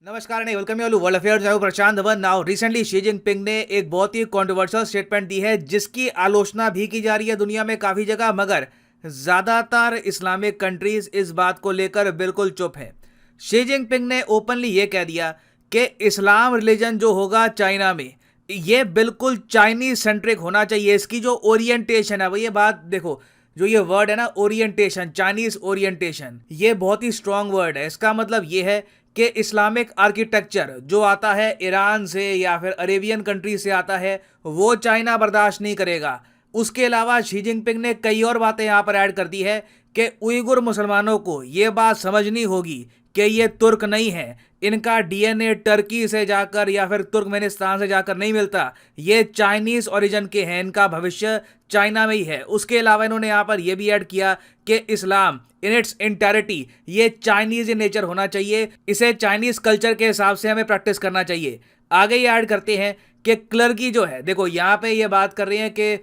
नमस्कार नहीं welcome you world affairs. मैं हूं Prashant Dhawan. Now recently Xi Jinping ने एक बहुत ही कंट्रोवर्शियल स्टेटमेंट दी है जिसकी आलोचना भी की जा रही है दुनिया में काफी जगह, मगर ज्यादातर इस्लामिक कंट्रीज इस बात को लेकर बिल्कुल चुप है। शी जिनपिंग ने ओपनली ये कह दिया कि इस्लाम रिलीजन जो होगा चाइना में ये बिल्कुल चाइनीज सेंट्रिक होना चाहिए। इसकी जो ओरिएंटेशन है वो, ये बात देखो, जो ये वर्ड है ना ओरिएंटेशन, चाइनीज ओरिएंटेशन, ये बहुत ही स्ट्रॉन्ग वर्ड है। इसका मतलब ये है कि इस्लामिक आर्किटेक्चर जो आता है ईरान से या फिर अरेबियन कंट्री से आता है वो चाइना बर्दाश्त नहीं करेगा। उसके अलावा शी जिनपिंग ने कई और बातें यहाँ पर ऐड कर दी है कि उइगुर मुसलमानों को ये बात समझनी होगी कि ये तुर्क नहीं है, इनका डीएनए टर्की से जाकर या फिर तुर्कमेनिस्तान से जाकर नहीं मिलता, ये चाइनीज ओरिजिन के हैं, इनका भविष्य चाइना में ही है। उसके अलावा इन्होंने यहाँ पर यह भी ऐड किया कि इस्लाम इन इट्स इंटायरिटी ये चाइनीज इन नेचर होना चाहिए, इसे चाइनीज कल्चर के हिसाब से हमें प्रैक्टिस करना चाहिए। आगे ये ऐड करते हैं कि क्लर्की जो है, देखो यहाँ पे ये बात कर रहे हैं कि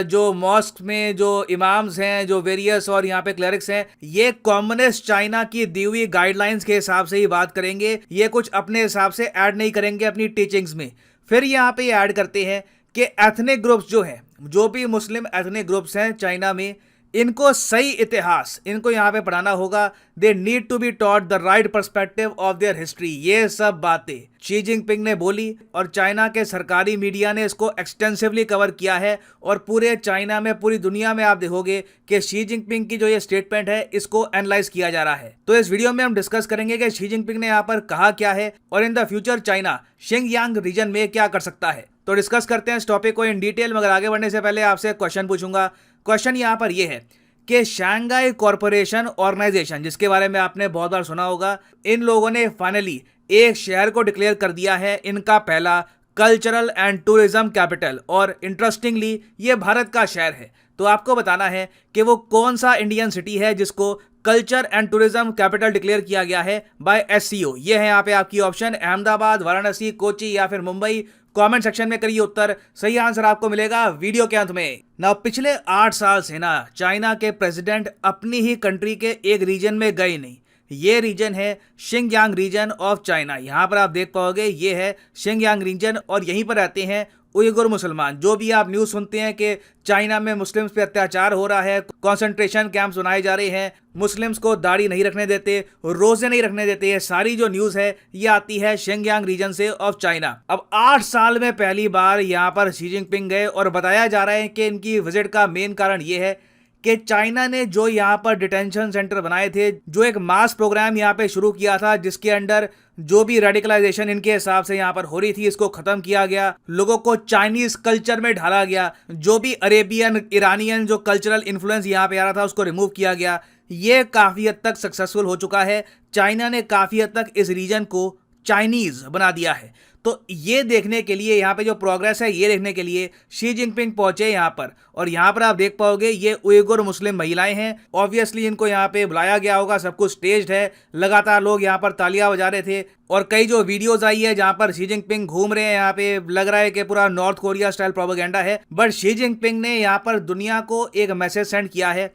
जो मॉस्क में जो इमाम्स हैं, जो वेरियस और यहाँ पे क्लरिक्स हैं, ये कम्युनिस्ट चाइना की दी हुई गाइडलाइंस के हिसाब से ही बात करेंगे, ये कुछ अपने हिसाब से ऐड नहीं करेंगे अपनी टीचिंग्स में। फिर यहाँ पे ऐड करते हैं कि एथनिक ग्रुप्स जो हैं, जो भी मुस्लिम एथनिक ग्रुप्स हैं चाइना में, इनको सही इतिहास इनको यहाँ पे पढ़ाना होगा। They need to be taught the right perspective of their history. ये सब बातें शी जिनपिंग ने बोली और चाइना के सरकारी मीडिया ने इसको एक्सटेंसिवली कवर किया है। और पूरे चाइना में, पूरी दुनिया में आप देखोगे कि शी जिनपिंग की जो ये स्टेटमेंट है इसको एनालाइज किया जा रहा है। तो इस वीडियो में हम डिस्कस करेंगे कि शी जिनपिंग ने यहाँ पर कहा क्या है और in the future China Xinjiang region में क्या कर सकता है। तो डिस्कस करते हैं इस टॉपिक को इन डिटेल, मगर आगे बढ़ने से पहले आपसे क्वेश्चन पूछूंगा। क्वेश्चन यहाँ पर यह है कि शंघाई कॉरपोरेशन ऑर्गेनाइजेशन, जिसके बारे में आपने बहुत बार सुना होगा, इन लोगों ने फाइनली एक शहर को डिक्लेयर कर दिया है इनका पहला कल्चरल एंड टूरिज्म कैपिटल। और इंटरेस्टिंगली ये भारत का शहर है। तो आपको बताना है कि वो कौन सा इंडियन सिटी है जिसको culture and tourism capital declare किया गया है बाय एससीओ। ये है यहाँ पे आपकी ऑप्शन, अहमदाबाद, वाराणसी, कोची या फिर मुंबई। कमेंट सेक्शन में करिए उत्तर, सही आंसर आपको मिलेगा वीडियो के अंत में। ना पिछले 8 साल से ना चाइना के प्रेसिडेंट अपनी ही कंट्री के एक रीजन में गए नहीं। ये रीजन है शिंगयांग रीजन ऑफ चाइना। यहाँ पर आप देख पाओगे ये है शिंगयांग रीजन और यहीं पर रहते हैं उइगुर मुसलमान। जो भी आप न्यूज़ सुनते हैं कि चाइना में मुस्लिम्स पे अत्याचार हो रहा है, कंसंट्रेशन कैंप्स बनाए जा रहे हैं, मुस्लिम्स को दाढ़ी नहीं रखने देते, रोजे नहीं रखने देते, ये सारी जो न्यूज़ है ये आती है शिंगयांग रीजन से ऑफ चाइना। अब 8 साल में पहली बार यहाँ पर शी जिनपिंग गए और बताया जा रहा है कि इनकी विजिट का मेन कारण ये है कि चाइना ने जो यहाँ पर डिटेंशन सेंटर बनाए थे, जो एक मास प्रोग्राम यहाँ पे शुरू किया था जिसके अंडर जो भी रेडिकलाइजेशन इनके हिसाब से यहाँ पर हो रही थी इसको खत्म किया गया, लोगों को चाइनीज कल्चर में ढाला गया, जो भी अरेबियन इरानियन जो कल्चरल इन्फ्लुएंस यहाँ पे आ रहा था उसको रिमूव किया गया। ये काफी हद तक सक्सेसफुल हो चुका है। चाइना ने काफी हद तक इस रीजन को चाइनीज बना दिया है। तो ये देखने के लिए, यहाँ पे जो प्रोग्रेस है ये देखने के लिए शी जिनपिंग पहुंचे यहाँ पर। और यहाँ पर आप देख पाओगे ये उइगुर मुस्लिम महिलाएं हैं। ऑब्वियसली इनको यहाँ पे बुलाया गया होगा, सब कुछ स्टेज्ड है, लगातार लोग यहाँ पर तालियां बजा रहे थे। और कई जो वीडियोज आई है जहाँ पर शी जिनपिंग घूम रहे हैं, यहाँ पे लग रहा है कि पूरा नॉर्थ कोरिया स्टाइल प्रोपेगेंडा है। बट शी जिनपिंग ने यहाँ पर दुनिया को एक मैसेज सेंड किया है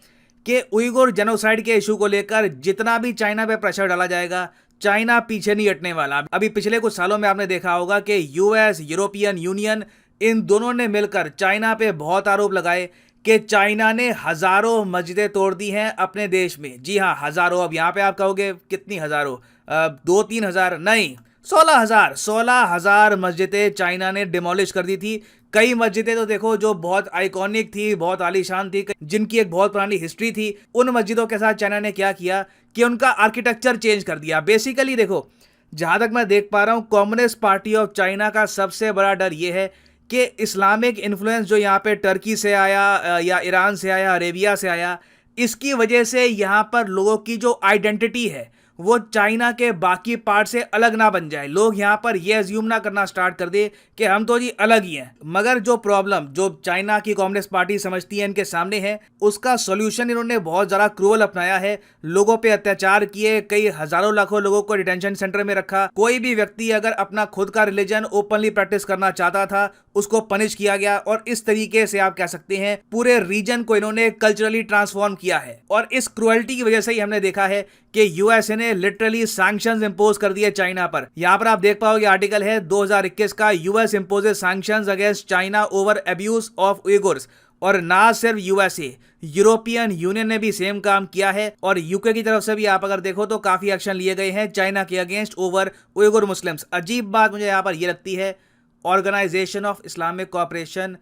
कि उइगुर जेनोसाइड के इशू को लेकर जितना भी चाइना पे प्रेशर डाला जाएगा, चाइना पीछे नहीं हटने वाला। अभी पिछले कुछ सालों में आपने देखा होगा कि यूएस, यूरोपियन यूनियन, इन दोनों ने मिलकर चाइना पे बहुत आरोप लगाए कि चाइना ने हजारों मस्जिदें तोड़ दी हैं अपने देश में। जी हाँ, हजारों। अब यहाँ पे आप कहोगे कितनी हजारों, 2-3 हजार नहीं, 16,000 मस्जिदें चाइना ने डिमोलिश कर दी थी। कई मस्जिदें तो देखो जो बहुत आइकॉनिक थी, बहुत आलीशान थी, जिनकी एक बहुत पुरानी हिस्ट्री थी, उन मस्जिदों के साथ चाइना ने क्या किया कि उनका आर्किटेक्चर चेंज कर दिया। बेसिकली देखो, जहां तक मैं देख पा रहा हूं, कम्युनिस्ट पार्टी ऑफ चाइना का सबसे बड़ा डर यह है कि इस्लामिक इन्फ्लुएंस जो यहाँ पे टर्की से आया या ईरान से आया, अरेबिया से आया, इसकी वजह से यहाँ पर लोगों की जो आइडेंटिटी है वो चाइना के बाकी पार्ट से अलग ना बन जाए। लोग यहाँ पर ये अज्यूम ना करना स्टार्ट कर दे कि हम तो जी अलग ही हैं। मगर जो प्रॉब्लम जो चाइना की कम्युनिस्ट पार्टी समझती है इनके सामने है, उसका सॉल्यूशन इन्होंने बहुत ज़्यादा क्रूअल अपनाया है। लोगों पे अत्याचार किए, कई हजारों लाखों लोगों को डिटेंशन सेंटर में रखा। कोई भी व्यक्ति अगर अपना खुद का रिलीजन ओपनली प्रैक्टिस करना चाहता था उसको पनिश किया गया। और इस तरीके से आप कह सकते हैं पूरे रीजन को इन्होंने कल्चरली ट्रांसफॉर्म किया है। और इस क्रुएल्टी की वजह से ही हमने देखा है कि यूएसए ने लिटरली सैंक्शंस इंपोज कर दिए चाइना पर। यहाँ पर आप देख पाओगे आर्टिकल है 2021 का, US imposes sanctions against China over abuse of Uyghurs. और ना सिर्फ यूएसए, यूरोपियन यूनियन ने भी सेम काम किया है और यूके की तरफ से भी आप अगर देखो तो काफी एक्शन लिए गए हैं चाइना के अगेंस्ट ओवर उइगुर मुस्लिम्स। अजीब बात मुझे यहाँ पर यह लगती है, ऑर्गेनाइजेशन ऑफ इस्लामिक कोऑपरेशन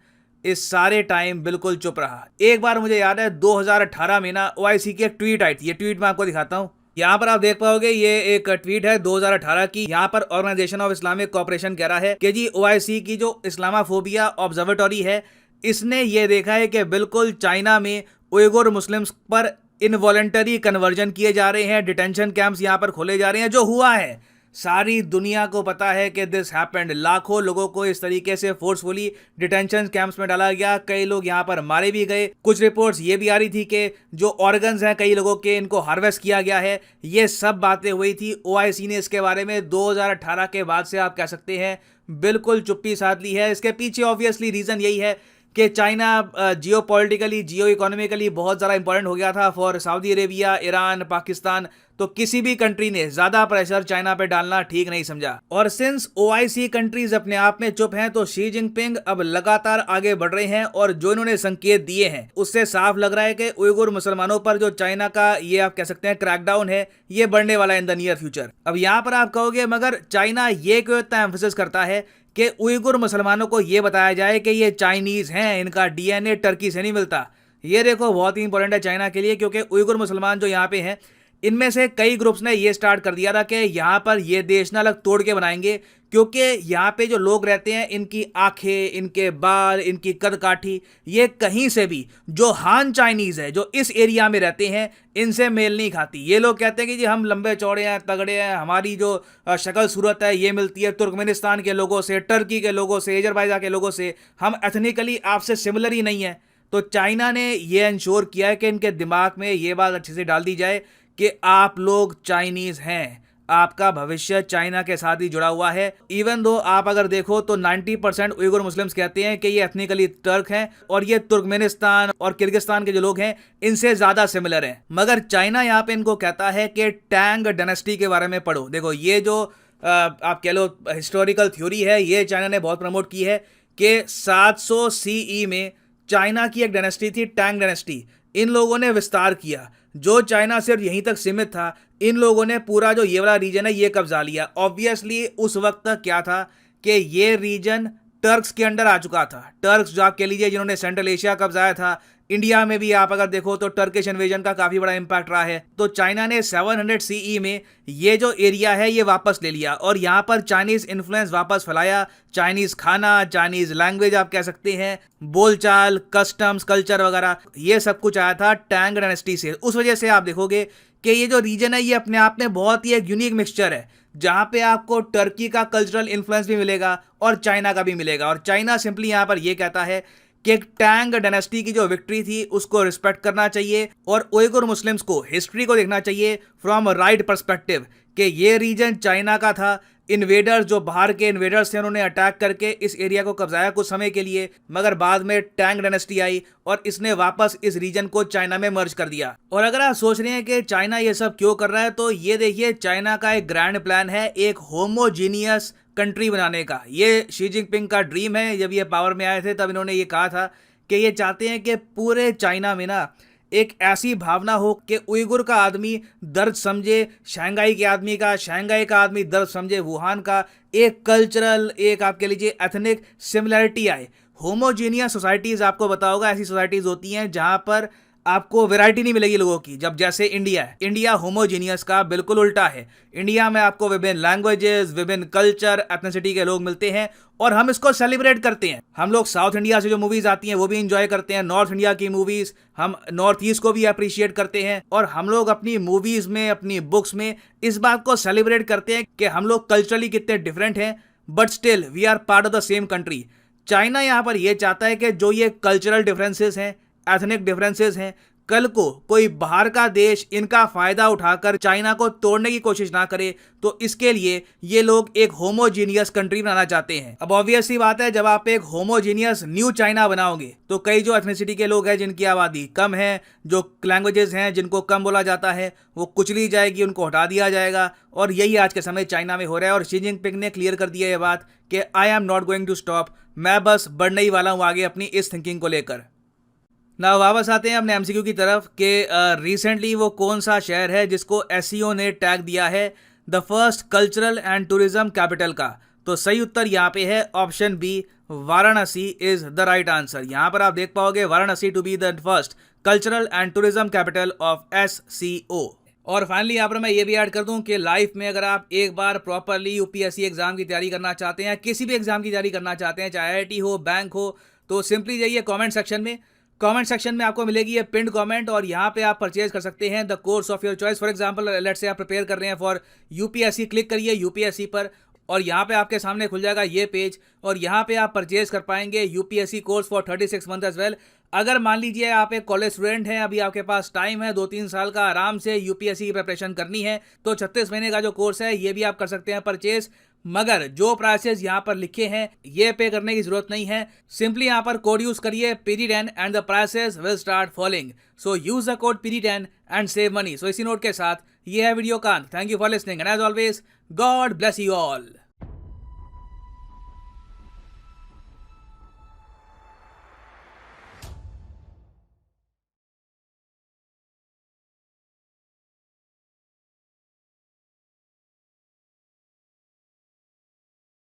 इस सारे टाइम बिल्कुल चुप रहा। एक बार मुझे याद है 2018 में ना ओआईसी की एक ट्वीट आई थी, ये ट्वीट मैं आपको दिखाता हूँ। यहाँ पर आप देख पाओगे ये एक ट्वीट है 2018 की। यहाँ पर ऑर्गेनाइजेशन ऑफ इस्लामिक कोऑपरेशन कह रहा है कि जी ओआईसी की जो इस्लामाफोबिया ऑब्जर्वेटरी है, इसने ये देखा है कि बिल्कुल चाइना में उइगुर मुस्लिम्स पर इनवॉलंटरी कन्वर्जन किए जा रहे हैं, डिटेंशन कैंप्स यहाँ पर खोले जा रहे हैं। जो हुआ है सारी दुनिया को पता है कि दिस हैपेंड। लाखों लोगों को इस तरीके से फोर्सफुली डिटेंशन कैंप्स में डाला गया, कई लोग यहाँ पर मारे भी गए। कुछ रिपोर्ट्स ये भी आ रही थी कि जो ऑर्गन्स हैं कई लोगों के, इनको हार्वेस्ट किया गया है। ये सब बातें हुई थी। ओआईसी ने इसके बारे में 2018 के बाद से आप कह सकते हैं बिल्कुल चुप्पी साध ली है। इसके पीछे ऑब्वियसली रीजन यही है कि चाइना जियो पॉलिटिकली, जियो इकोनॉमिकली बहुत ज़्यादा इंपॉर्टेंट हो गया था for Saudi Arabia, Iran, Pakistan. तो किसी भी कंट्री ने ज़्यादा प्रेशर चाइना पे डालना ठीक नहीं समझा। और सिंस ओआईसी कंट्रीज अपने आप में चुप हैं, तो शी जिनपिंग अब लगातार आगे बढ़ रहे हैं और जो इन्होंने संकेत दिए हैं उससे साफ लग रहा है कि उइगुर मुसलमानों पर जो चाइना का ये आप कह सकते हैं क्रैकडाउन है, ये बढ़ने वाला है इन द नियर फ्यूचर। अब यहाँ पर आप कहोगे मगर चाइना ये क्यों इतना एम्फेसिस करता है कि उइगुर मुसलमानों को ये बताया जाए कि ये चाइनीज हैं, इनका डीएनए टर्की से नहीं मिलता। ये देखो बहुत ही इंपॉर्टेंट है चाइना के लिए, क्योंकि उइगुर मुसलमान जो यहाँ पे हैं, इनमें से कई ग्रुप्स ने ये स्टार्ट कर दिया था कि यहाँ पर ये देश ना अलग तोड़ के बनाएंगे, क्योंकि यहाँ पे जो लोग रहते हैं इनकी आंखें, इनके बाल, इनकी कदकाठी, ये कहीं से भी जो हान चाइनीज है जो इस एरिया में रहते हैं इनसे मेल नहीं खाती। ये लोग कहते हैं कि जी हम लंबे चौड़े हैं, तगड़े हैं, हमारी जो शक्ल सूरत है ये मिलती है तुर्कमेनिस्तान के लोगों से, टर्की के लोगों से, अजरबैजान के लोगों से, हम एथनिकली आपसे सिमिलर ही नहीं है। तो चाइना ने ये इंश्योर किया है कि इनके दिमाग में ये बात अच्छे से डाल दी जाए कि आप लोग चाइनीज हैं, आपका भविष्य चाइना के साथ ही जुड़ा हुआ है। इवन दो आप अगर देखो तो 90% उइगुर मुस्लिम्स कहते हैं कि ये एथनिकली टर्क हैं और ये तुर्कमेनिस्तान और किर्गिस्तान के जो लोग हैं इनसे ज्यादा सिमिलर हैं। मगर चाइना यहाँ पे इनको कहता है कि टैंग डायनेस्टी के बारे में पढ़ो। देखो ये जो आप कह लो हिस्टोरिकल थ्योरी है, ये चाइना ने बहुत प्रमोट की है कि 700 सीई में चाइना की एक डायनेस्टी थी, टैंग डायनेस्टी। इन लोगों ने विस्तार किया, जो चाइना सिर्फ यहीं तक सीमित था, इन लोगों ने पूरा जो ये वाला रीजन है ये कब्जा लिया। ऑब्वियसली उस वक्त तक क्या था कि ये रीजन टर्क्स के अंडर आ चुका था। टर्क्स जो आप कह लीजिए जिन्होंने सेंट्रल एशिया कब्जाया था, इंडिया में भी आप अगर देखो तो टर्किश इन्वेजन का काफी बड़ा इंपैक्ट रहा है। तो चाइना ने 700 सीई में ये जो एरिया है ये वापस ले लिया और यहाँ पर चाइनीज इन्फ्लुएंस वापस फैलाया। चाइनीज खाना, चाइनीज लैंग्वेज आप कह सकते हैं, बोलचाल, कस्टम्स, कल्चर वगैरह, ये सब कुछ आया था टैंग डायनेस्टी से। उस वजह से आप देखोगे कि ये जो रीजन है ये अपने आप में बहुत ही एक यूनिक मिक्सचर है, जहां पे आपको टर्की का कल्चरल इन्फ्लुएंस भी मिलेगा और चाइना का भी मिलेगा। और चाइना सिंपली यहां पर यह कहता है कि एक टैंग डायनेस्टी की जो विक्ट्री थी उसको रिस्पेक्ट करना चाहिए और उइगुर मुस्लिम्स को हिस्ट्री को देखना चाहिए फ्रॉम राइट पर्सपेक्टिव कि ये रीजन चाइना का था। इन्वेडर्स जो बाहर के इन्वेडर्स थे उन्होंने अटैक करके इस एरिया को कब्जाया कुछ समय के लिए, मगर बाद में टैंग डायनेस्टी आई और इसने वापस इस रीजन को चाइना में मर्ज कर दिया। और अगर आप सोच रहे हैं कि चाइना ये सब क्यों कर रहा है, तो ये देखिए चाइना का एक ग्रैंड प्लान है एक होमोजीनियस कंट्री बनाने का। ये शी जिनपिंग का ड्रीम है। जब ये पावर में आए थे तब इन्होंने ये कहा था कि ये चाहते हैं कि पूरे चाइना में ना एक ऐसी भावना हो कि उइगुर का आदमी दर्द समझे शंघाई के आदमी का, शंघाई का आदमी दर्द समझे वुहान का। एक कल्चरल, एक आप कह लीजिए एथनिक सिमिलरिटी आए। होमोजीनियस सोसाइटीज़ आपको पता होगा ऐसी सोसाइटीज़ होती हैं जहां पर आपको वैरायटी नहीं मिलेगी लोगों की। जब जैसे इंडिया है, इंडिया होमोजीनियस का बिल्कुल उल्टा है। इंडिया में आपको विभिन्न लैंग्वेजेस, विभिन्न कल्चर, एथनिसिटी के लोग मिलते हैं और हम इसको सेलिब्रेट करते हैं। हम लोग साउथ इंडिया से जो मूवीज आती हैं वो भी इंजॉय करते हैं, नॉर्थ इंडिया की मूवीज, हम नॉर्थ ईस्ट को भी अप्रिशिएट करते हैं और हम लोग अपनी मूवीज में, अपनी बुक्स में इस बात को सेलिब्रेट करते हैं कि हम लोग कल्चरली कितने डिफरेंट हैं, but still we are part of the same country. China यहाँ पर यह चाहता है कि जो ये कल्चरल डिफरेंसेस हैं, एथनिक डिफरेंसेस हैं, कल को कोई बाहर का देश इनका फायदा उठाकर चाइना को तोड़ने की कोशिश ना करे, तो इसके लिए ये लोग एक होमोजीनियस कंट्री बनाना चाहते हैं। अब ऑब्वियस सी बात है, जब आप एक होमोजीनियस न्यू चाइना बनाओगे तो कई जो एथनिसिटी के लोग हैं जिनकी आबादी कम है, जो लैंग्वेजेस हैं जिनको कम बोला जाता है, वो कुचली जाएगी, उनको हटा दिया जाएगा। और यही आज के समय चाइना में हो रहा है। और शी जिनपिंग ने क्लियर कर दिया ये बात कि I am not going to stop, मैं बस बढ़ने ही वाला हूँ आगे अपनी इस थिंकिंग को लेकर। ना वापस आते हैं अपने एमसीक्यू की तरफ कि रिसेंटली वो कौन सा शहर है जिसको एसईओ ने टैग दिया है the first cultural and tourism capital का। तो सही उत्तर यहाँ पे है option B, Varanasi is the right answer. यहाँ पर आप देख पाओगे Varanasi to be the first cultural and tourism capital of SCO. और फाइनली यहाँ पर मैं ये भी ऐड कर दूं कि लाइफ में अगर आप एक बार प्रॉपरली यूपीएससी एग्जाम की तैयारी करना चाहते हैं, किसी भी एग्जाम की तैयारी करना चाहते हैं, चाहे आईआईटी हो, बैंक हो, तो सिंपली जाइए कमेंट सेक्शन में। कमेंट सेक्शन में आपको मिलेगी ये पिंड कमेंट और यहाँ पे आप परचेज कर सकते हैं the course of your choice. For example let's say आप प्रिपेयर कर रहे हैं फॉर यूपीएससी, क्लिक करिए यूपीएससी पर और यहाँ पे आपके सामने खुल जाएगा ये पेज और यहाँ पे आप परचेज कर पाएंगे UPSC course for 36 month as well. अगर मान लीजिए आप एक कॉलेज स्टूडेंट हैं, अभी आपके पास टाइम है 2-3 साल का आराम से यूपीएससी की प्रिपरेशन करनी है, तो 36 महीने का जो कोर्स है ये भी आप कर सकते हैं परचेज। मगर जो प्राइसेस यहाँ पर लिखे हैं ये पे करने की जरूरत नहीं है, सिंपली यहाँ पर कोड यूज करिए PD10 and the prices will start following. So use the code PD10 and save money. So इसी नोट के साथ ये है वीडियो का अंत। Thank you for listening and as always God bless you all.